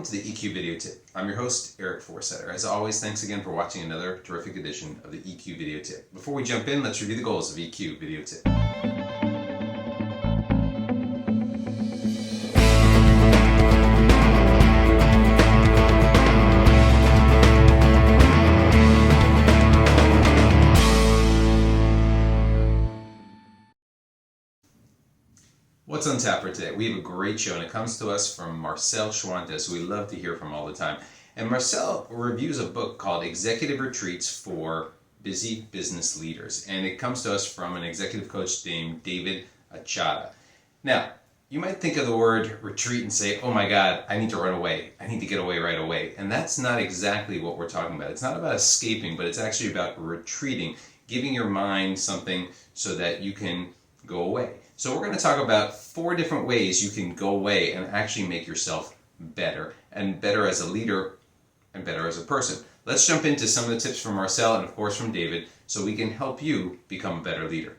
to the EQ Video Tip. I'm your host, Eric Forsetter. As always, thanks again for watching another terrific edition of the EQ Video Tip. Before we jump in, let's review the goals of EQ Video Tip. What's on tap for today? We have a great show, and it comes to us from Marcel Schwantes, who we love to hear from all the time. And Marcel reviews a book called Executive Retreats for Busy Business Leaders. And it comes to us from an executive coach named David Achada. Now, you might think of the word retreat and say, oh my God, I need to run away. I need to get away right away. And that's not exactly what we're talking about. It's not about escaping, but it's actually about retreating, giving your mind something so that you can go away. So we're going to talk about 4 different ways you can go away and actually make yourself better, and better as a leader and better as a person. Let's jump into some of the tips from Marcel and of course from David so we can help you become a better leader.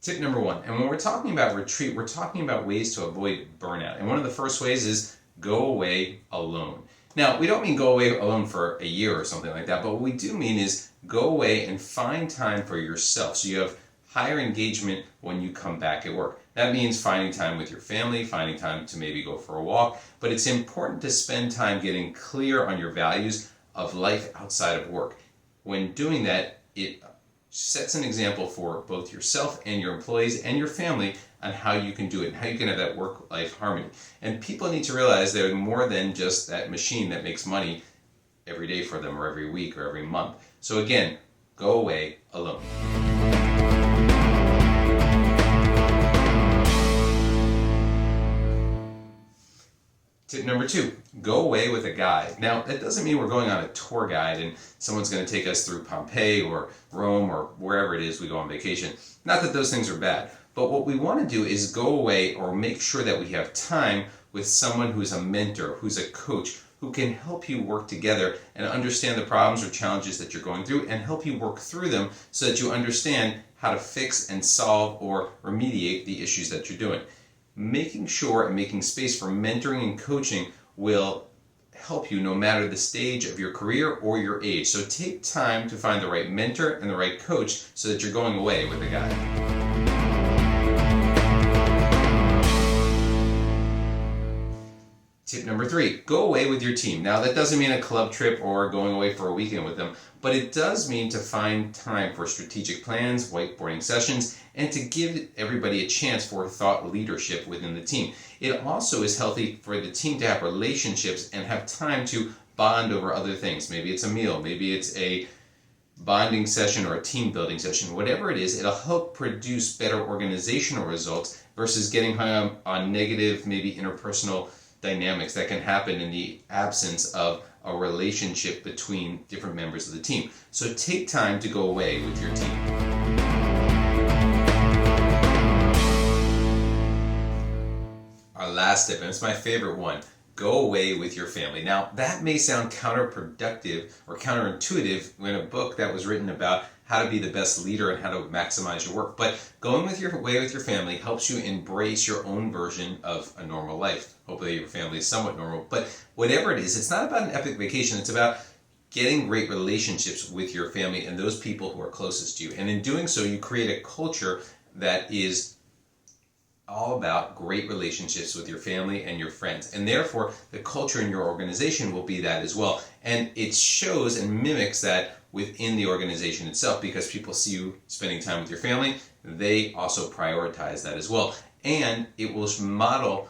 Tip number 1, and when we're talking about retreat, we're talking about ways to avoid burnout. And one of the first ways is go away alone. Now, we don't mean go away alone for a year or something like that, but what we do mean is go away and find time for yourself so you have higher engagement when you come back at work. That means finding time with your family, finding time to maybe go for a walk, but it's important to spend time getting clear on your values of life outside of work. When doing that, it sets an example for both yourself and your employees and your family on how you can do it and how you can have that work-life harmony. And people need to realize they're more than just that machine that makes money every day for them or every week or every month. So again, go away alone. Tip number 2, go away with a guide. Now, that doesn't mean we're going on a tour guide and someone's going to take us through Pompeii or Rome or wherever it is we go on vacation. Not that those things are bad, but what we want to do is go away or make sure that we have time with someone who's a mentor, who's a coach, who can help you work together and understand the problems or challenges that you're going through and help you work through them so that you understand how to fix and solve or remediate the issues that you're doing. Making sure and making space for mentoring and coaching will help you no matter the stage of your career or your age. So take time to find the right mentor and the right coach so that you're going away with a guide. Tip number 3, go away with your team. Now that doesn't mean a club trip or going away for a weekend with them, but it does mean to find time for strategic plans, whiteboarding sessions, and to give everybody a chance for thought leadership within the team. It also is healthy for the team to have relationships and have time to bond over other things. Maybe it's a meal, maybe it's a bonding session or a team building session. Whatever it is, it'll help produce better organizational results versus getting hung up on negative, maybe interpersonal dynamics that can happen in the absence of a relationship between different members of the team. So take time to go away with your team. Our last tip, and it's my favorite one, go away with your family. Now, that may sound counterproductive or counterintuitive in a book that was written about how to be the best leader and how to maximize your work. But going away with your family helps you embrace your own version of a normal life. Hopefully your family is somewhat normal. But whatever it is, it's not about an epic vacation. It's about getting great relationships with your family and those people who are closest to you. And in doing so, you create a culture that is all about great relationships with your family and your friends. And therefore, the culture in your organization will be that as well. And it shows and mimics that within the organization itself, because people see you spending time with your family, they also prioritize that as well. And it will model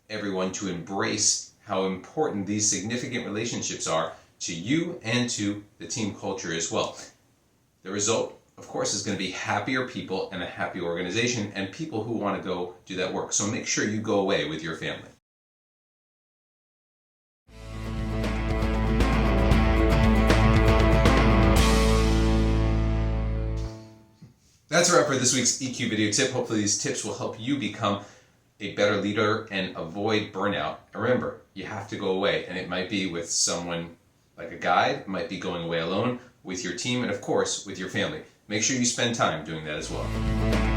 everyone to embrace how important these significant relationships are to you and to the team culture as well. The result, of course, is going to be happier people and a happy organization and people who want to go do that work. So make sure you go away with your family. That's a wrap for this week's EQ Video Tip. Hopefully these tips will help you become a better leader and avoid burnout. And remember, you have to go away, and it might be with someone like a guide, it might be going away alone, with your team, and of course, with your family. Make sure you spend time doing that as well.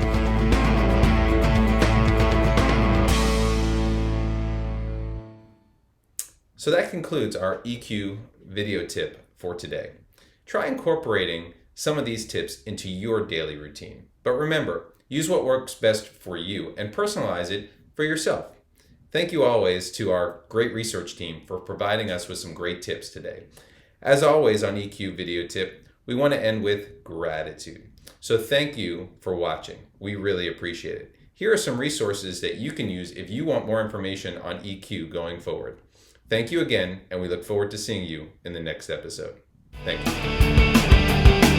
So that concludes our EQ video tip for today. Try incorporating some of these tips into your daily routine. But remember, use what works best for you and personalize it for yourself. Thank you always to our great research team for providing us with some great tips today. As always on EQ Video Tip, we want to end with gratitude. So thank you for watching. We really appreciate it. Here are some resources that you can use if you want more information on EQ going forward. Thank you again, and we look forward to seeing you in the next episode. Thank you.